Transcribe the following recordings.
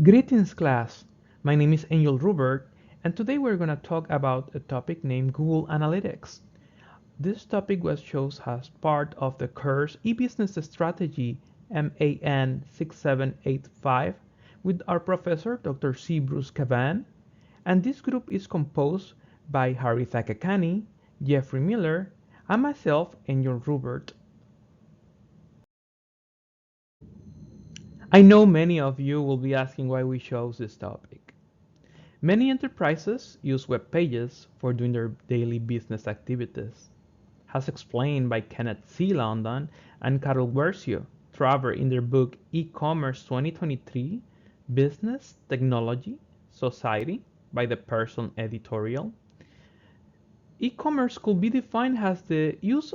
Greetings class, my name is Angel Rubert and today we're going to talk about a topic named Google Analytics. This topic was chosen as part of the course Ebusiness Strategy MAN 6785 with our professor Dr. C. Bruce Cavan, and this group is composed by Haritha Kakani, Jeffrey Miller, and myself, Angel Rubert. I know many of you will be asking why we chose this topic. Many enterprises use web pages for doing their daily business activities, as explained by Kenneth C. London and Carol Guercio Traver in their book E-Commerce 2023, Business, Technology, Society by the Person editorial. E-commerce could be defined as the use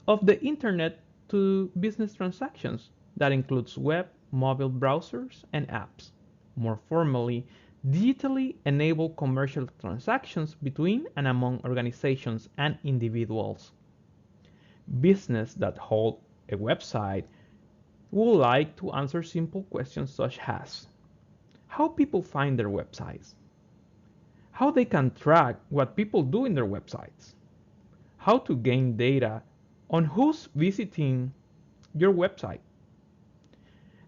of the internet to business transactions that includes web, mobile browsers, and apps. More formally, digitally enabled commercial transactions between and among organizations and individuals. Business that hold a website would like to answer simple questions such as how people find their websites, how they can track what people do in their websites, how to gain data on who's visiting your website.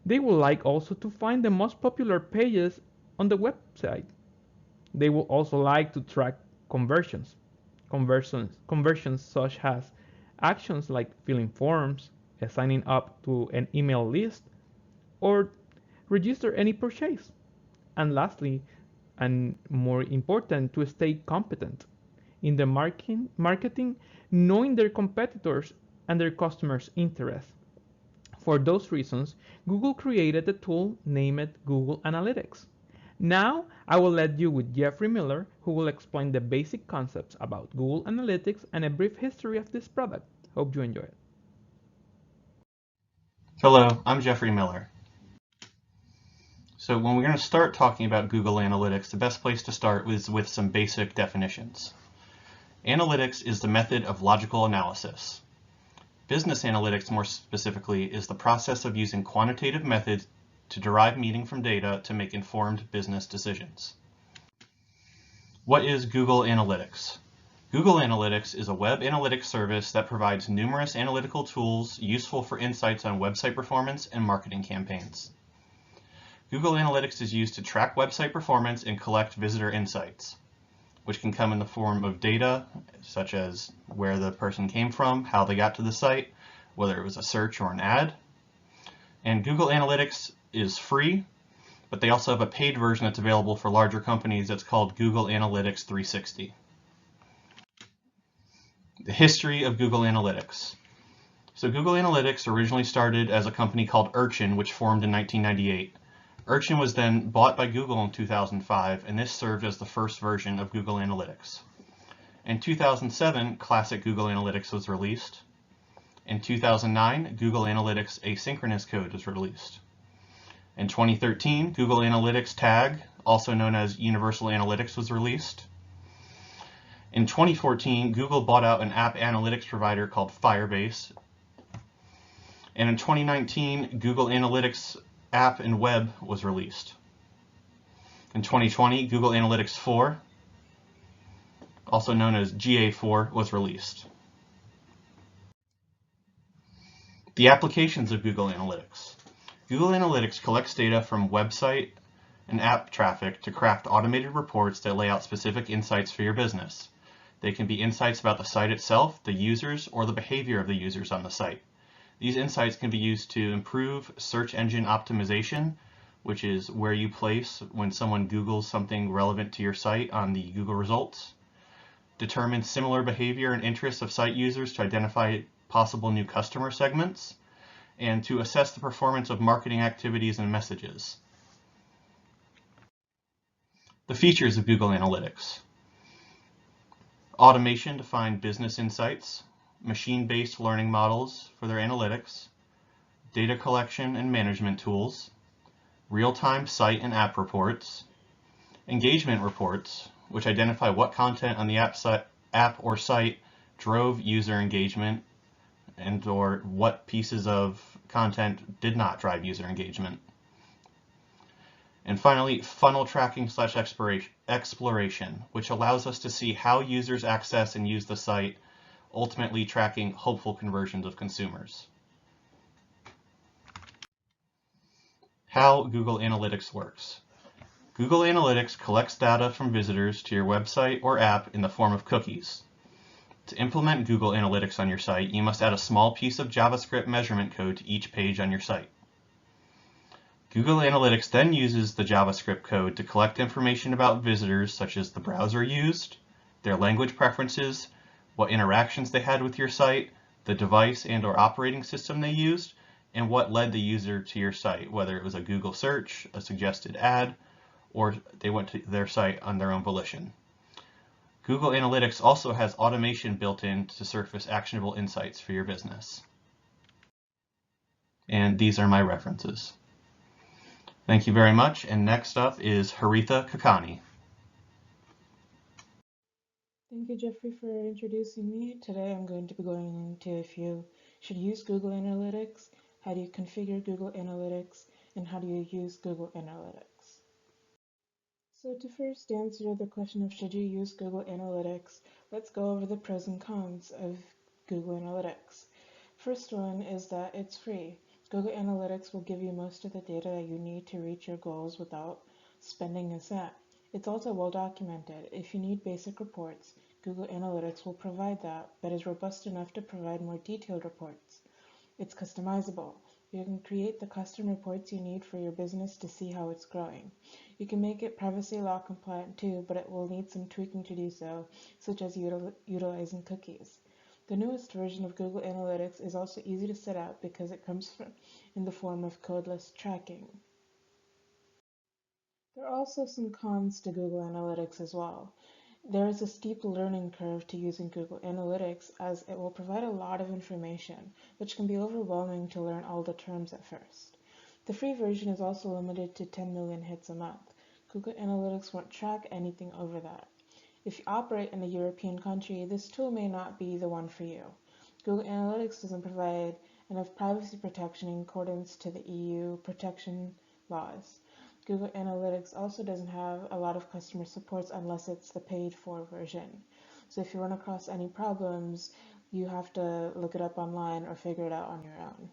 They would like also to find the most popular pages on the website. They would also like to track conversions such as actions like filling forms, signing up to an email list, or register any purchase. And lastly, and more important, to stay competent in the marketing, knowing their competitors and their customers' interests. For those reasons, Google created a tool named Google Analytics. Now, I will let you with Jeffrey Miller, who will explain the basic concepts about Google Analytics and a brief history of this product. Hope you enjoy it. Hello, I'm Jeffrey Miller. So when we're going to start talking about Google Analytics, the best place to start is with some basic definitions. Analytics is the method of logical analysis. Business analytics, more specifically, is the process of using quantitative methods to derive meaning from data to make informed business decisions. What is Google Analytics? Google Analytics is a web analytics service that provides numerous analytical tools useful for insights on website performance and marketing campaigns. Google Analytics is used to track website performance and collect visitor insights, which can come in the form of data such as where the person came from, how they got to the site, whether it was a search or an ad. And Google Analytics is free, but they also have a paid version that's available for larger companies that's called Google Analytics 360. The history of Google Analytics. So Google Analytics originally started as a company called Urchin, which formed in 1998. Urchin was then bought by Google in 2005, and this served as the first version of Google Analytics. In 2007, Classic Google Analytics was released. In 2009, Google Analytics Asynchronous Code was released. In 2013, Google Analytics Tag, also known as Universal Analytics, was released. In 2014, Google bought out an app analytics provider called Firebase. And in 2019, Google Analytics App and Web was released. In 2020, Google Analytics 4, also known as GA4, was released. The applications of Google Analytics. Google Analytics collects data from website and app traffic to craft automated reports that lay out specific insights for your business. They can be insights about the site itself, the users, or the behavior of the users on the site. These insights can be used to improve search engine optimization, which is where you place when someone Googles something relevant to your site on the Google results, determine similar behavior and interests of site users to identify possible new customer segments, and to assess the performance of marketing activities and messages. The features of Google Analytics. Automation to find business insights, machine-based learning models for their analytics, data collection and management tools, real-time site and app reports, engagement reports, which identify what content on the app or site drove user engagement and or what pieces of content did not drive user engagement, And finally, funnel tracking / exploration, which allows us to see how users access and use the site, ultimately tracking hopeful conversions of consumers. How Google Analytics works. Google Analytics collects data from visitors to your website or app in the form of cookies. To implement Google Analytics on your site, you must add a small piece of JavaScript measurement code to each page on your site. Google Analytics then uses the JavaScript code to collect information about visitors, such as the browser used, their language preferences, what interactions they had with your site, the device and/or operating system they used, and what led the user to your site, whether it was a Google search, a suggested ad, or they went to their site on their own volition. Google Analytics also has automation built in to surface actionable insights for your business. And these are my references. Thank you very much, and next up is Haritha Kakani. Thank you, Jeffrey, for introducing me. Today I'm going to be going into if you should use Google Analytics, how do you configure Google Analytics, and how do you use Google Analytics. So to first answer the question of should you use Google Analytics, let's go over the pros and cons of Google Analytics. First one is that it's free. Google Analytics will give you most of the data that you need to reach your goals without spending a cent. It's also well documented. If you need basic reports, Google Analytics will provide that, but is robust enough to provide more detailed reports. It's customizable. You can create the custom reports you need for your business to see how it's growing. You can make it privacy law compliant too, but it will need some tweaking to do so, such as utilizing cookies. The newest version of Google Analytics is also easy to set up because it comes in the form of codeless tracking. There are also some cons to Google Analytics as well. There is a steep learning curve to using Google Analytics as it will provide a lot of information, which can be overwhelming to learn all the terms at first. The free version is also limited to 10 million hits a month. Google Analytics won't track anything over that. If you operate in a European country, this tool may not be the one for you. Google Analytics doesn't provide enough privacy protection in accordance to the EU protection laws. Google Analytics also doesn't have a lot of customer supports unless it's the paid for version. So if you run across any problems, you have to look it up online or figure it out on your own.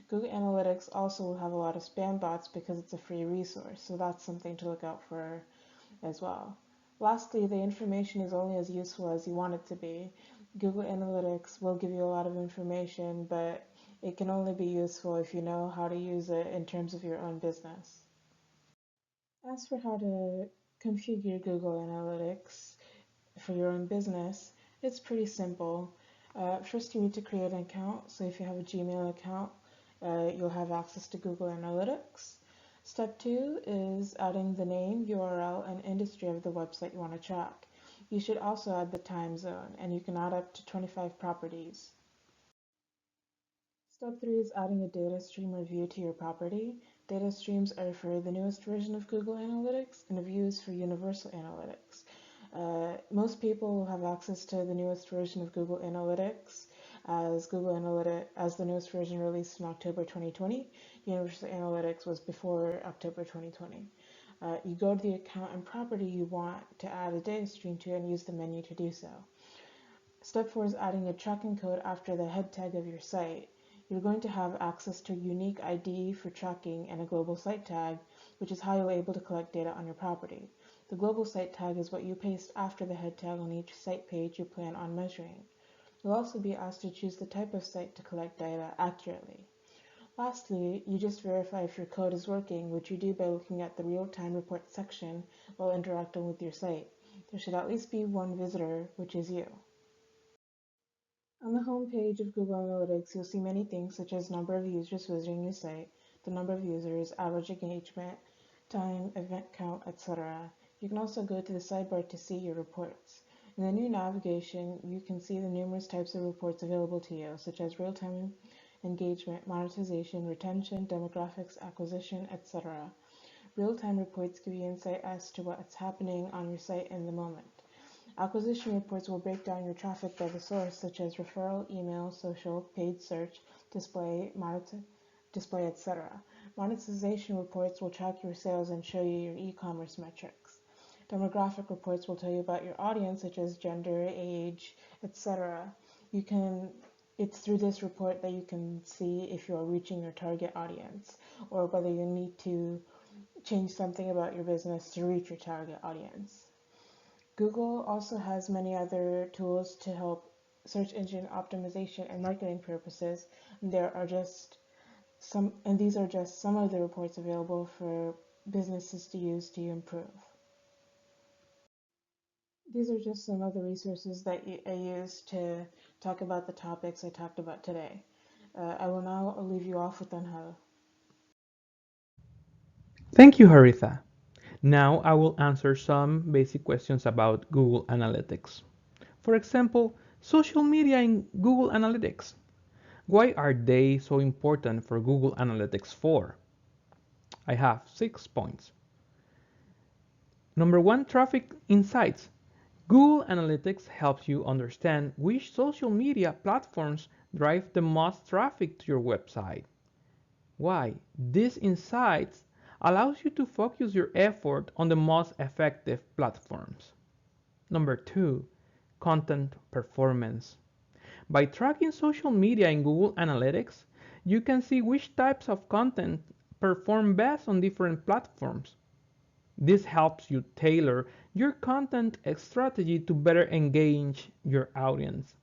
Google Analytics also will have a lot of spam bots because it's a free resource, so that's something to look out for as well. Lastly, the information is only as useful as you want it to be. Google Analytics will give you a lot of information, but it can only be useful if you know how to use it in terms of your own business. As for how to configure Google Analytics for your own business, it's pretty simple. First, you need to create an account. So if you have a Gmail account, you'll have access to Google Analytics. Step 2 is adding the name, URL, and industry of the website you want to track. You should also add the time zone, and you can add up to 25 properties. Step 3 is adding a data stream or view to your property. Data streams are for the newest version of Google Analytics, and a view is for universal analytics. Most people will have access to the newest version of Google Analytics as the newest version released in October 2020. Universal Analytics was before October 2020. You go to the account and property you want to add a data stream to and use the menu to do so. Step 4 is adding a tracking code after the head tag of your site. You're going to have access to a unique ID for tracking and a global site tag, which is how you're able to collect data on your property. The global site tag is what you paste after the head tag on each site page you plan on measuring. You'll also be asked to choose the type of site to collect data accurately. Lastly, you just verify if your code is working, which you do by looking at the real-time report section while interacting with your site. There should at least be one visitor, which is you. On the home page of Google Analytics, you'll see many things such as number of users visiting your site, the number of users, average engagement, time, event count, etc. You can also go to the sidebar to see your reports. In the new navigation, you can see the numerous types of reports available to you, such as real-time engagement, monetization, retention, demographics, acquisition, etc. Real-time reports give you insight as to what's happening on your site in the moment. Acquisition reports will break down your traffic by the source, such as referral, email, social, paid search, display, etc. Monetization reports will track your sales and show you your e-commerce metrics. Demographic reports will tell you about your audience, such as gender, age, etc. It's through this report that you can see if you're reaching your target audience or whether you need to change something about your business to reach your target audience. Google also has many other tools to help search engine optimization and marketing purposes. These are just some of the reports available for businesses to use to improve. These are just some of the resources that I use to talk about the topics I talked about today. I will now leave you off with Anhal. Thank you, Haritha. Now I will answer some basic questions about Google Analytics. For example, social media in Google Analytics. Why are they so important for Google Analytics 4? I have 6 points. Number 1, traffic insights. Google Analytics helps you understand which social media platforms drive the most traffic to your website. Why? These insights allows you to focus your effort on the most effective platforms. Number 2, content performance. By tracking social media in Google Analytics, you can see which types of content perform best on different platforms. This helps you tailor your content strategy to better engage your audience.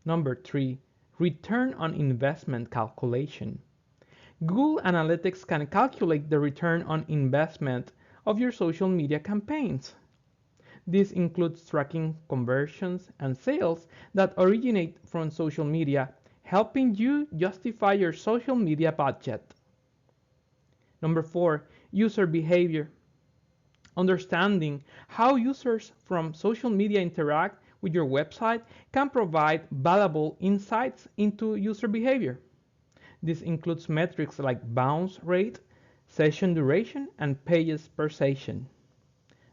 Number 3, return on investment calculation. Google Analytics can calculate the return on investment of your social media campaigns. This includes tracking conversions and sales that originate from social media, helping you justify your social media budget. Number 4, user behavior. Understanding how users from social media interact with your website can provide valuable insights into user behavior. This includes metrics like bounce rate, session duration, and pages per session.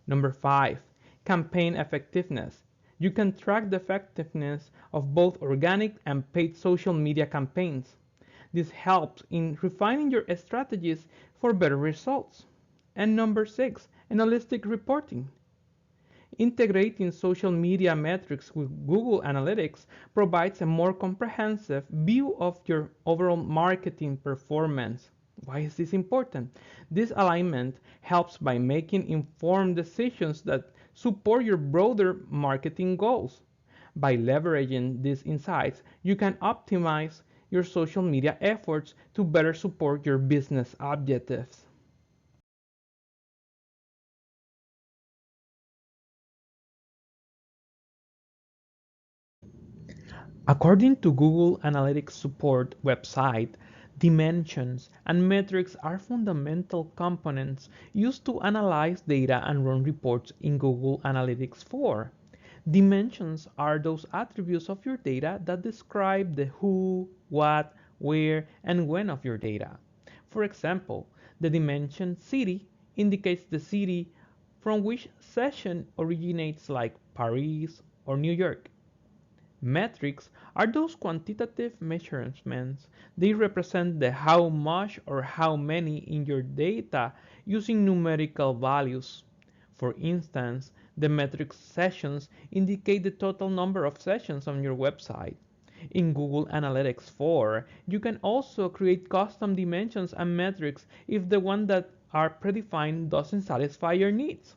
Number 5, campaign effectiveness. You can track the effectiveness of both organic and paid social media campaigns. This helps in refining your strategies for better results. And number 6, analytic reporting. Integrating social media metrics with Google Analytics provides a more comprehensive view of your overall marketing performance. Why is this important? This alignment helps by making informed decisions that support your broader marketing goals. By leveraging these insights, you can optimize your social media efforts to better support your business objectives. According to Google Analytics support website, dimensions and metrics are fundamental components used to analyze data and run reports in Google Analytics 4. Dimensions are those attributes of your data that describe the who, what, where, and when of your data. For example, the dimension city indicates the city from which session originates, like Paris or New York. Metrics are those quantitative measurements. They represent the how much or how many in your data using numerical values. For instance, the metric sessions indicate the total number of sessions on your website. In Google Analytics 4, you can also create custom dimensions and metrics if the one that are predefined doesn't satisfy your needs.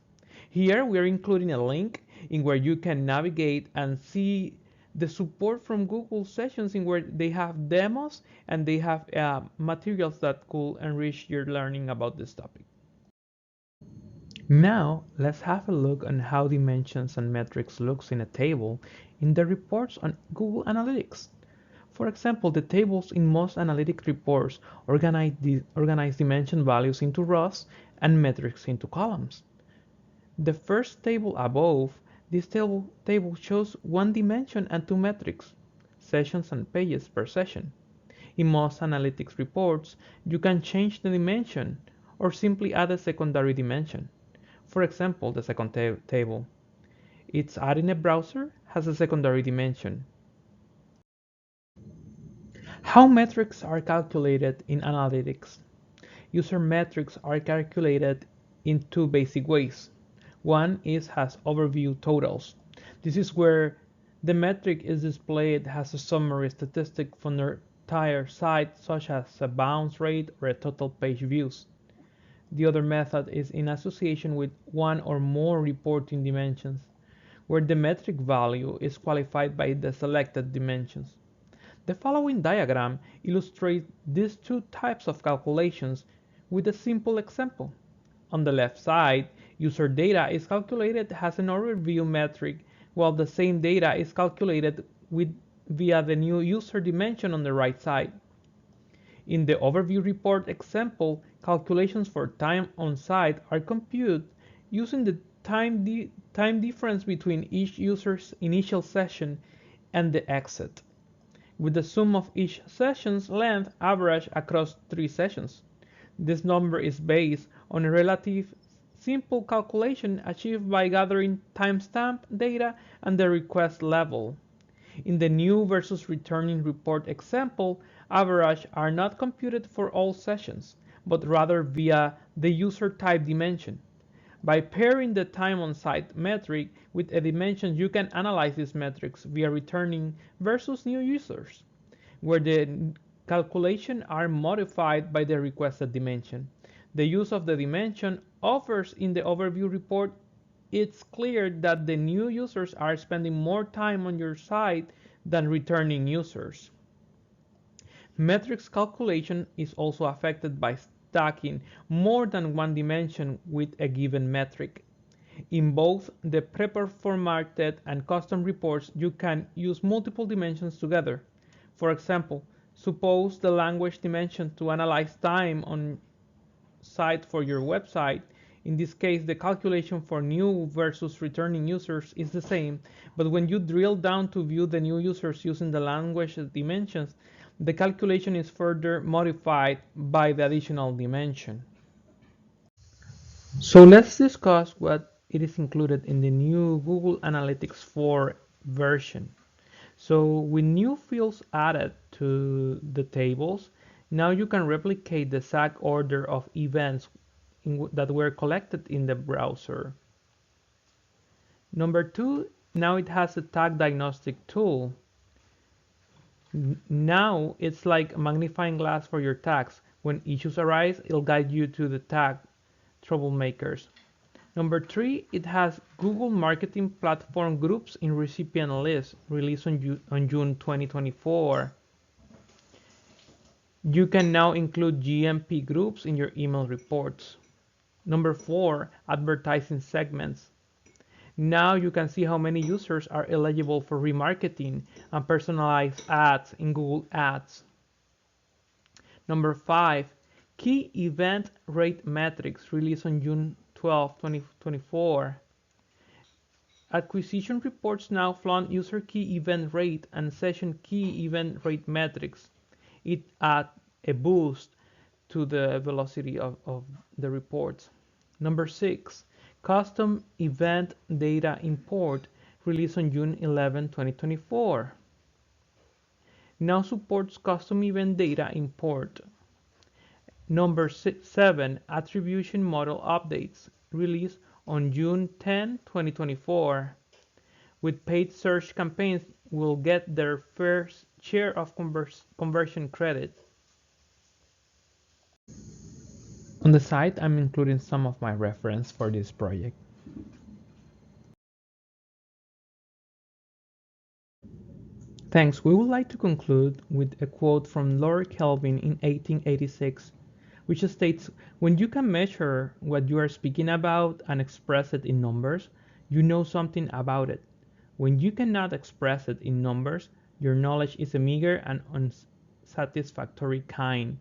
Here we are including a link in where you can navigate and see the support from Google sessions in where they have demos and they have materials that could enrich your learning about this topic. Now let's have a look on how dimensions and metrics looks in a table in the reports on Google Analytics. For example, the tables in most analytic reports organize dimension values into rows and metrics into columns. The first table above, this table shows one dimension and two metrics, sessions and pages per session. In most analytics reports, you can change the dimension or simply add a secondary dimension. For example, the second table. Its ad in a browser has a secondary dimension. How metrics are calculated in analytics. user metrics are calculated in two basic ways. One is as overview totals. This is where the metric is displayed as a summary statistic from the entire site, such as a bounce rate or a total page views. The other method is in association with one or more reporting dimensions, where the metric value is qualified by the selected dimensions. The following diagram illustrates these two types of calculations with a simple example. On the left side, user data is calculated as an overview metric, while the same data is calculated via the new user dimension on the right side. In the overview report example, calculations for time on site are computed using the time difference between each user's initial session and the exit, with the sum of each session's length averaged across 3 sessions. This number is based on a relative simple calculation achieved by gathering timestamp data and the request level. In the new versus returning report example, averages are not computed for all sessions, but rather via the user type dimension. By pairing the time on site metric with a dimension, you can analyze these metrics via returning versus new users, where the calculations are modified by the requested dimension. The use of the dimension offers in the overview report. It's clear that the new users are spending more time on your site than returning users. Metrics calculation is also affected by stacking more than one dimension with a given metric. In both the pre-formatted and custom reports, you can use multiple dimensions together. For example, suppose the language dimension to analyze time on site for your website. In this case, the calculation for new versus returning users is the same, but when you drill down to view the new users using the language dimensions, the calculation is further modified by the additional dimension. So let's discuss what it is included in the new Google Analytics 4 version. So with new fields added to the tables, now you can replicate the exact order of events that were collected in the browser. Number two, now it has a tag diagnostic tool. Now it's like a magnifying glass for your tags. When issues arise, it'll guide you to the tag troublemakers. Number three, it has Google Marketing Platform Groups in Recipient List, released on June 2024. You can now include GMP groups in your email reports. Number four, advertising segments. Now you can see how many users are eligible for remarketing and personalized ads in Google Ads. Number five, key event rate metrics, released on June 12, 2024. Acquisition reports now flaunt user key event rate and session key event rate metrics. It adds a boost to the velocity of the reports. Number six, custom event data import, released on June 11, 2024. Now supports custom event data import. Number seven, attribution model updates, released on June 10, 2024. With paid search campaigns will get their fair share of conversion credit. On the site, I'm including some of my reference for this project. Thanks. We would like to conclude with a quote from Lord Kelvin in 1886, which states, "When you can measure what you are speaking about and express it in numbers, you know something about it. When you cannot express it in numbers, your knowledge is a meager and unsatisfactory kind.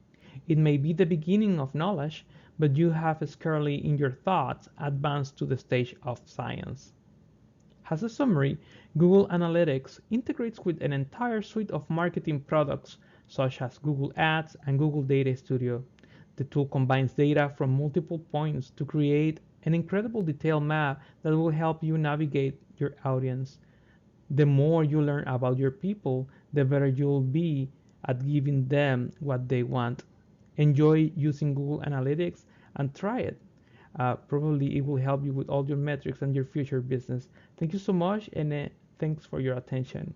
It may be the beginning of knowledge, but you have scarcely in your thoughts advanced to the stage of science." As a summary, Google Analytics integrates with an entire suite of marketing products such as Google Ads and Google Data Studio. The tool combines data from multiple points to create an incredible detailed map that will help you navigate your audience. The more you learn about your people, the better you'll be at giving them what they want. enjoy using Google Analytics and try it. Probably it will help you with all your metrics and your future business. Thank you so much, and thanks for your attention.